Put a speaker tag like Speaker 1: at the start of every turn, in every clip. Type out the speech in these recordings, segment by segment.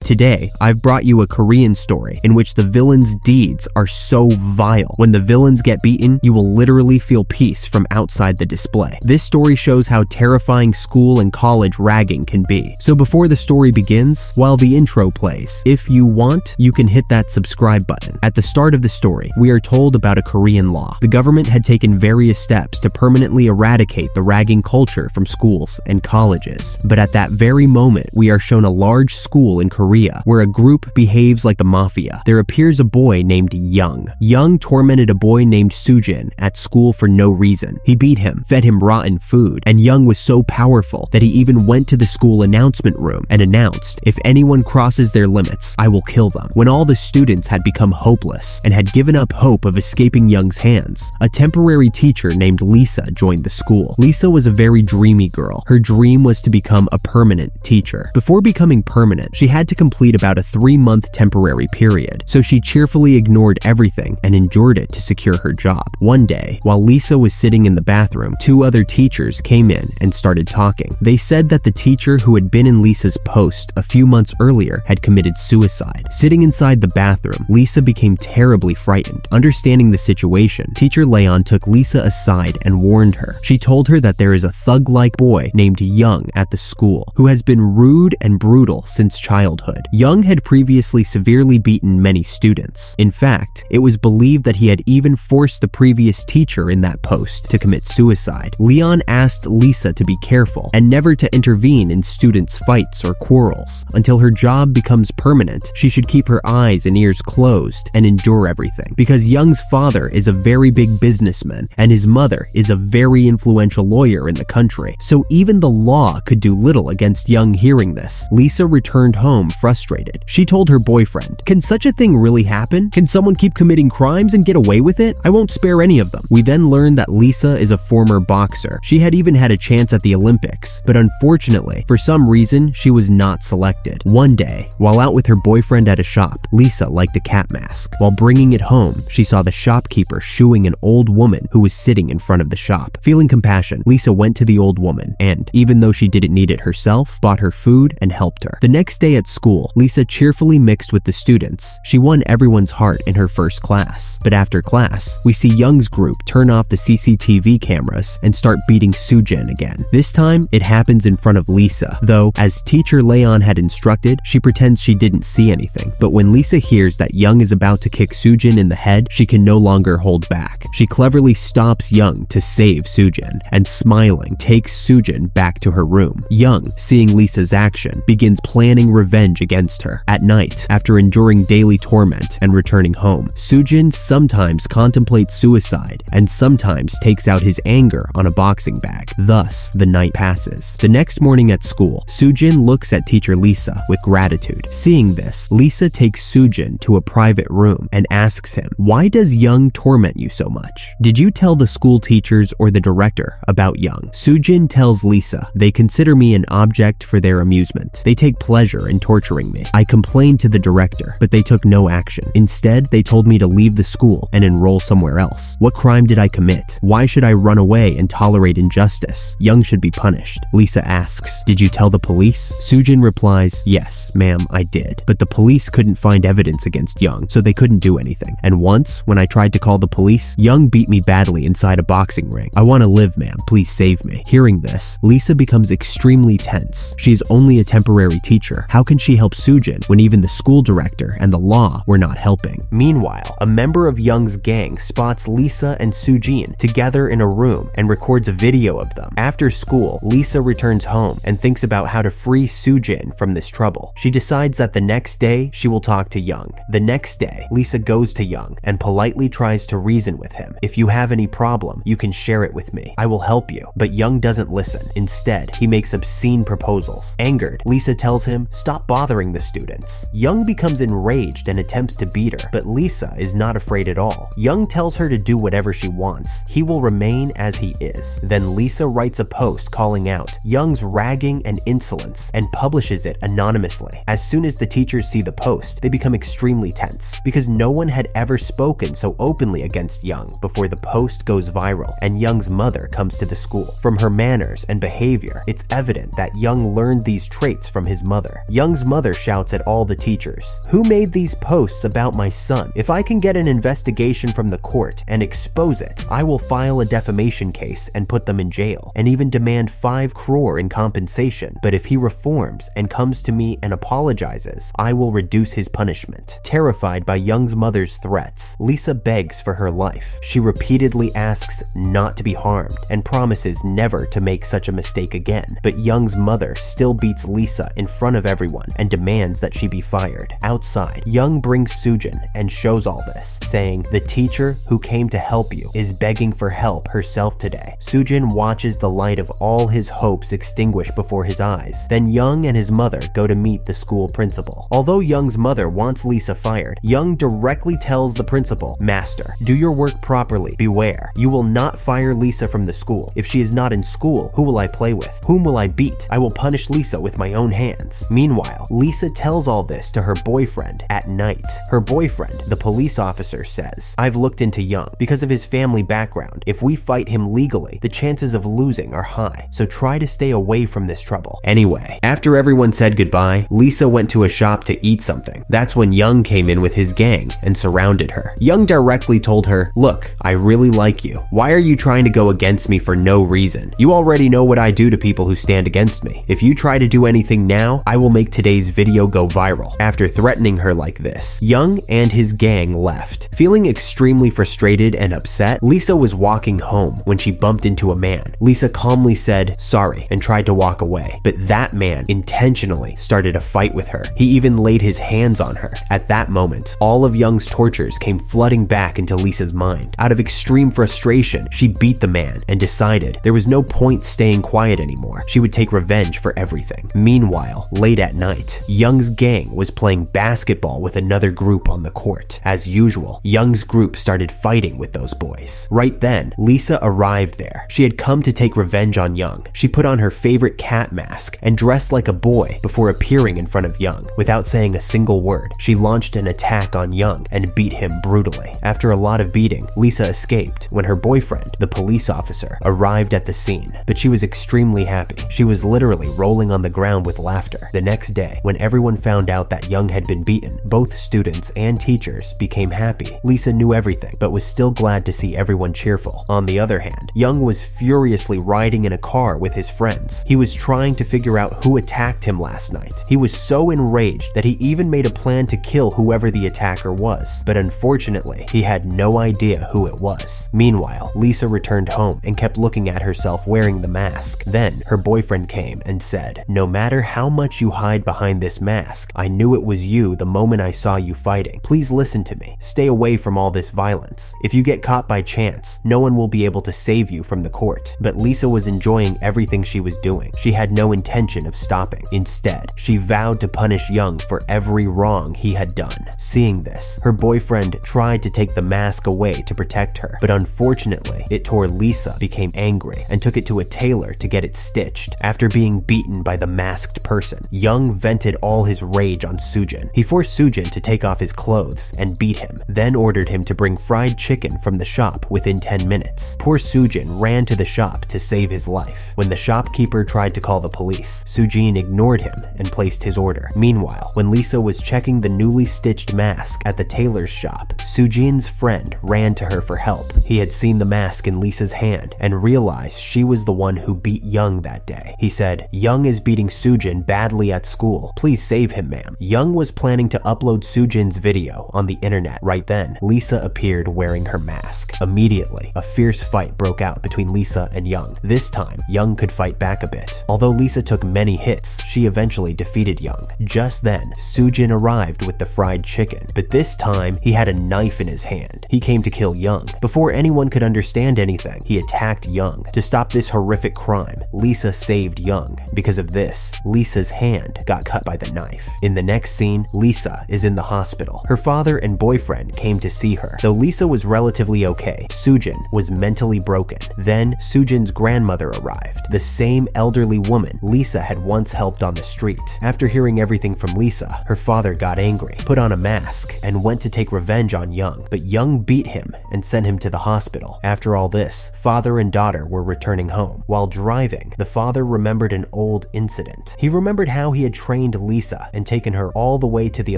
Speaker 1: Today, I've brought you a Korean story in which the villain's deeds are so vile. When the villains get beaten, you will literally feel peace from outside the display. This story shows how terrifying school and college ragging can be. So before the story begins, while the intro plays, if you want, you can hit that subscribe button. At the start of the story, we are told about a Korean law. The government had taken various steps to permanently eradicate the ragging culture from schools and colleges. But at that very moment, we are shown a large school in Korea where a group behaves like the mafia. There appears a boy named Young. Young tormented a boy named Sujin at school for no reason. He beat him, fed him rotten food, and Young was so powerful that he even went to the school announcement room and announced, "If anyone crosses their limits, I will kill them." When all the students had become hopeless and had given up hope of escaping Young's hands, a temporary teacher named Lisa joined the school. Lisa was a very dreamy girl. Her dream was to become a permanent teacher. Before becoming permanent, she had to complete about a 3-month temporary period, so she cheerfully ignored everything and endured it to secure her job. One day, while Lisa was sitting in the bathroom, 2 other teachers came in and started talking. They said that the teacher who had been in Lisa's post a few months earlier had committed suicide. Sitting inside the bathroom, Lisa became terribly frightened. Understanding the situation, Teacher Leon took Lisa aside and warned her. She told her that there is a thug-like boy named Young at the school who has been rude and brutal since childhood. Young had previously severely beaten many students. In fact, it was believed that he had even forced the previous teacher in that post to commit suicide. Leon asked Lisa to be careful and never to intervene in students' fights or quarrels. Until her job becomes permanent, she should keep her eyes and ears closed and endure everything. Because Young's father is a very big businessman and his mother is a very influential lawyer in the country, so even the law could do little against Young. Hearing this, Lisa returned home frustrated. She told her boyfriend, "Can such a thing really happen? Can someone keep committing crimes and get away with it? I won't spare any of them." We then learn that Lisa is a former boxer. She had even had a chance at the Olympics, but unfortunately, for some reason, she was not selected. One day, while out with her boyfriend at a shop, Lisa liked a cat mask. While bringing it home, she saw the shopkeeper shooing an old woman who was sitting in front of the shop. Feeling compassion, Lisa went to the old woman and, even though she didn't need it herself, bought her food and helped her. The next day at school, Lisa cheerfully mixed with the students. She won everyone's heart in her first class. But after class, we see Young's group turn off the CCTV cameras and start beating Sujin again. This time, it happens in front of Lisa, though, as Teacher Leon had instructed, she pretends she didn't see anything. But when Lisa hears that Young is about to kick Sujin in the head, she can no longer hold back. She cleverly stops Young to save Sujin, and smiling, takes Sujin back to her room. Young, seeing Lisa's action, begins planning revenge against her. At night, after enduring daily torment and returning home, Sujin sometimes contemplates suicide and sometimes takes out his anger on a boxing bag. Thus, the night passes. The next morning at school, Sujin looks at Teacher Lisa with gratitude. Seeing this, Lisa takes Sujin to a private room and asks him, "Why does Young torment you so much? Did you tell the school teachers or the director about Young?" Sujin tells Lisa, "They consider me an object for their amusement. They take pleasure in torturing me. I complained to the director, but they took no action. Instead, they told me to leave the school and enroll somewhere else. What crime did I commit? Why should I run away and tolerate injustice? Young should be punished." Lisa asks, "Did you tell the police?" Sujin replies, "Yes, ma'am, I did. But the police couldn't find evidence against Young, so they couldn't do anything. And once, when I tried to call the police, Young beat me badly inside a boxing ring. I want to live, ma'am. Please save me." Hearing this, Lisa becomes extremely tense. She's only a temporary teacher. How can she help Sujin when even the school director and the law were not helping? Meanwhile, a member of Young's gang spots Lisa and Sujin together in a room and records a video of them. After school, Lisa returns home and thinks about how to free Sujin from this trouble. She decides that the next day she will talk to Young. The next day, Lisa goes to Young and politely tries to reason with him. "If you have any problem, you can share it with me. I will help you." But Young doesn't listen. Instead, he makes obscene proposals. Angered, Lisa tells him, "Stop bothering the students." Young becomes enraged and attempts to beat her, but Lisa is not afraid at all. Young tells her to do whatever she wants. He will remain as he is. Then Lisa writes a post calling out Young's ragging and insolence and publishes it anonymously. As soon as the teachers see the post, they become extremely tense because no one had ever spoken so openly against Young before the post goes viral and Young's mother comes to the school. From her manners and behavior, it's evident that Young learned these traits from his mother. Young's mother shouts at all the teachers, "Who made these posts about my son? If I can get an investigation from the court and expose it, I will file a defamation case and put them in jail, and even demand 5 crore in compensation. But if he reforms and comes to me and apologizes, I will reduce his punishment." Terrified by Young's mother's threats, Lisa begs for her life. She repeatedly asks not to be harmed and promises never to make such a mistake again. But Young's mother still beats Lisa in front of everyone and demands that she be fired. Outside, Young brings Sujin and shows all this, saying, "The teacher who came to help you is begging for help herself today." Sujin watches the light of all his hopes extinguish before his eyes. Then Young and his mother go to meet the school principal. Although Young's mother wants Lisa fired, Young directly tells the principal, "Master, do your work properly. Beware. You will not fire Lisa from the school. If she is not in school, who will I play with? Whom will I beat? I will punish Lisa with my own hands." Meanwhile, Lisa tells all this to her boyfriend at night. Her boyfriend, the police officer, says, "I've looked into Young. Because of his family background, if we fight him legally, the chances of losing are high, so try to stay away from this trouble." Anyway, after everyone said goodbye, Lisa went to a shop to eat something. That's when Young came in with his gang and surrounded her. Young directly told her, "Look, I really like you. Why are you trying to go against me for no reason? You already know what I do to people who stand against me. If you try to do anything now, I will make today's video go viral." After threatening her like this, Young and his gang left. Feeling extremely frustrated and upset, Lisa was walking home when she bumped into a man. Lisa calmly said, "Sorry," and tried to walk away. But that man intentionally started a fight with her. He even laid his hands on her. At that moment, all of Young's tortures came flooding back into Lisa's mind. Out of extreme frustration, she beat the man and decided there was no point staying quiet anymore. She would take revenge for everything. Meanwhile, late at night, Young's gang was playing basketball with another group on the court. As usual, Young's group started fighting with those boys. Right then, Lisa arrived there. She had come to take revenge on Young. She put on her favorite cat mask and dressed like a boy before appearing in front of Young. Without saying a single word, she launched an attack on Young and beat him brutally. After a lot of beating, Lisa escaped when her boyfriend, the police officer, arrived at the scene. But she was extremely happy. She was literally rolling on the ground with laughter. The next day, when everyone found out that Young had been beaten, both students and teachers became happy. Lisa knew everything, but was still glad to see everyone cheerful. On the other hand, Young was furiously riding in a car with his friends. He was trying to figure out who attacked him last night. He was so enraged that he even made a plan to kill whoever the attacker was. But unfortunately, he had no idea who it was. Meanwhile, Lisa returned home and kept looking at herself wearing the mask. Then, her boyfriend came and said, "No matter how much you hide behind this mask, I knew it was you the moment I saw you fighting. Please listen to me. Stay away from all this violence. If you get caught by chance, no one will be able to save you from the court." But Lisa was enjoying everything she was doing. She had no intention of stopping. Instead, she vowed to punish Young for every wrong he had done. Seeing this, her boyfriend tried to take the mask away to protect her, but unfortunately, it tore. Lisa became angry and took it to a tailor to get it stitched. After being beaten by the masked person, Young vented all his rage on Sujin. He forced Sujin to take off his clothes and beat him, then ordered him to bring fried chicken from the shop within 10 minutes. Poor Sujin ran to the shop to save his life. When the shopkeeper tried to call the police, Sujin ignored him and placed his order. Meanwhile, when Lisa was checking the newly stitched mask at the tailor's shop, Sujin's friend ran to her for help. He had seen the mask in Lisa's hand and realized she was the one who beat Young that day. He said, "Young is beating Sujin badly at school. Please save him, ma'am." Young was planning to upload Sujin's video on the internet. Right then, Lisa appeared wearing her mask. Immediately, a fierce fight broke out between Lisa and Young. This time, Young could fight back a bit. Although Lisa took many hits, she eventually defeated Young. Just then, Sujin arrived with the fried chicken, but this time he had a knife in his hand. He came to kill Young. Before anyone could understand anything, he attacked Young. To stop this horrific crime, Lisa saved Young. Because of this, Lisa's hand got cut by the knife. In the next scene, Lisa is in the hospital. Her father and boyfriend came to see her. Though Lisa was relatively okay, Sujin was mentally broken. Then, Sujin's grandmother arrived, the same elderly woman Lisa had once helped on the street. After hearing everything from Lisa, her father got angry, put on a mask, and went to take revenge on Young. But Young beat him and sent him to the hospital. After all this, father and daughter were returning home. While driving, the father remembered an old incident. He remembered how he had trained trained Lisa and taken her all the way to the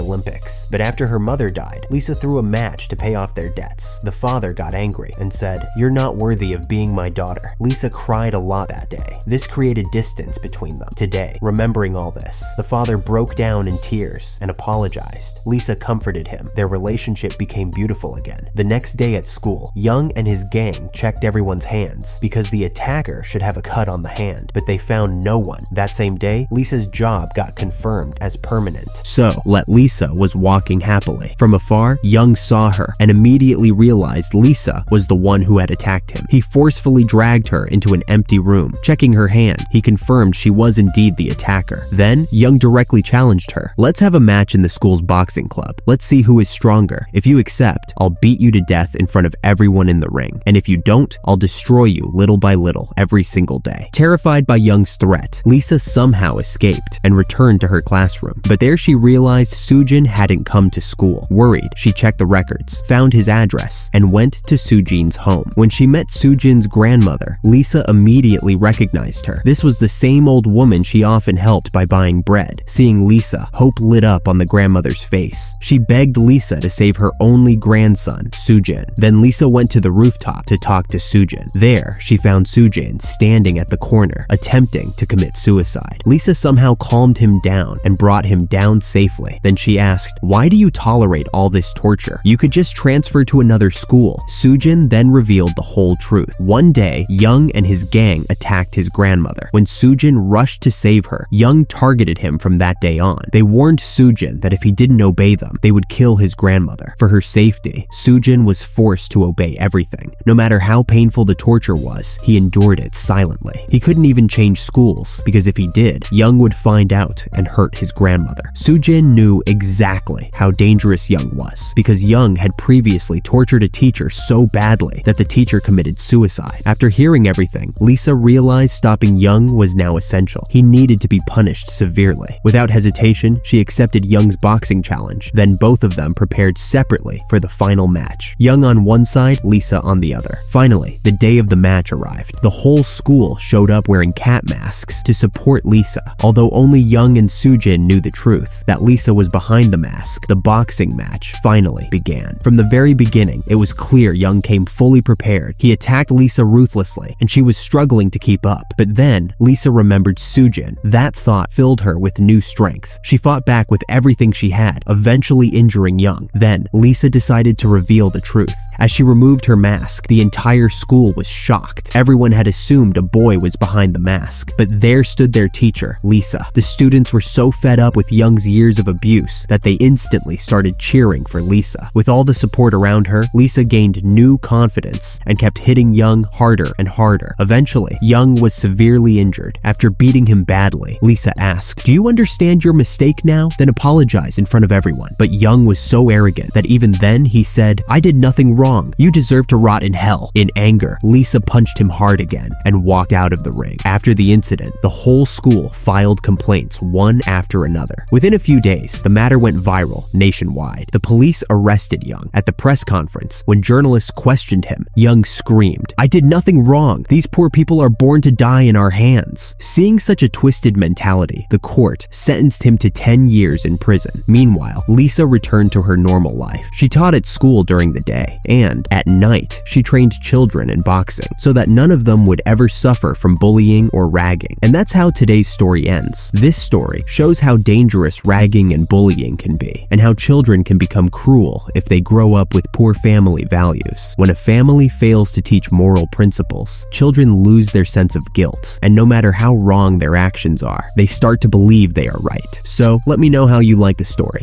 Speaker 1: Olympics. But after her mother died, Lisa threw a match to pay off their debts. The father got angry and said, "You're not worthy of being my daughter." Lisa cried a lot that day. This created distance between them. Today, remembering all this, the father broke down in tears and apologized. Lisa comforted him. Their relationship became beautiful again. The next day at school, Young and his gang checked everyone's hands because the attacker should have a cut on the hand, but they found no one. That same day, Lisa's job got confirmed as permanent. So, Lisa was walking happily. From afar, Young saw her and immediately realized Lisa was the one who had attacked him. He forcefully dragged her into an empty room. Checking her hand, he confirmed she was indeed the attacker. Then, Young directly challenged her. "Let's have a match in the school's boxing club. Let's see who is stronger. If you accept, I'll beat you to death in front of everyone in the ring. And if you don't, I'll destroy you little by little every single day." Terrified by Young's threat, Lisa somehow escaped and returned to her classroom. But there she realized Sujin hadn't come to school. Worried, she checked the records, found his address, and went to Sujin's home. When she met Sujin's grandmother, Lisa immediately recognized her. This was the same old woman she often helped by buying bread. Seeing Lisa, hope lit up on the grandmother's face. She begged Lisa to save her only grandson, Sujin. Then Lisa went to the rooftop to talk to Sujin. There, she found Sujin standing at the corner, attempting to commit suicide. Lisa somehow calmed him down and brought him down safely. Then she asked, "Why do you tolerate all this torture? You could just transfer to another school." Sujin then revealed the whole truth. One day, Young and his gang attacked his grandmother. When Sujin rushed to save her, Young targeted him from that day on. They warned Sujin that if he didn't obey them, they would kill his grandmother. For her safety, Sujin was forced to obey everything. No matter how painful the torture was, he endured it silently. He couldn't even change schools, because if he did, Young would find out and hurt his grandmother. Sujin knew exactly how dangerous Young was, because Young had previously tortured a teacher so badly that the teacher committed suicide. After hearing everything, Lisa realized stopping Young was now essential. He needed to be punished severely. Without hesitation, she accepted Young's boxing challenge. Then both of them prepared separately for the final match. Young on one side, Lisa on the other. Finally, the day of the match arrived. The whole school showed up wearing cat masks to support Lisa. Although only Young and Sujin knew the truth, that Lisa was behind the mask, the boxing match finally began. From the very beginning, it was clear Young came fully prepared. He attacked Lisa ruthlessly, and she was struggling to keep up. But then, Lisa remembered Sujin. That thought filled her with new strength. She fought back with everything she had, eventually injuring Young. Then, Lisa decided to reveal the truth. As she removed her mask, the entire school was shocked. Everyone had assumed a boy was behind the mask, but there stood their teacher, Lisa. The students were so fed up with Young's years of abuse that they instantly started cheering for Lisa. With all the support around her, Lisa gained new confidence and kept hitting Young harder and harder. Eventually, Young was severely injured. After beating him badly, Lisa asked, "Do you understand your mistake now? Then apologize in front of everyone." But Young was so arrogant that even then he said, "I did nothing wrong. You deserve to rot in hell." In anger, Lisa punched him hard again and walked out of the ring. After the incident, the whole school filed complaints one after another. Within a few days, the matter went viral nationwide. The police arrested Young. At the press conference, when journalists questioned him, Young screamed, "I did nothing wrong. These poor people are born to die in our hands." Seeing such a twisted mentality, the court sentenced him to 10 years in prison. Meanwhile, Lisa returned to her normal life. She taught at school during the day, and at night, she trained children in boxing so that none of them would ever suffer from bullying or ragging. And that's how today's story ends. This story shows how dangerous ragging and bullying can be, and how children can become cruel if they grow up with poor family values. When a family fails to teach moral principles, children lose their sense of guilt, and no matter how wrong their actions are, they start to believe they are right. So let me know how you like the story.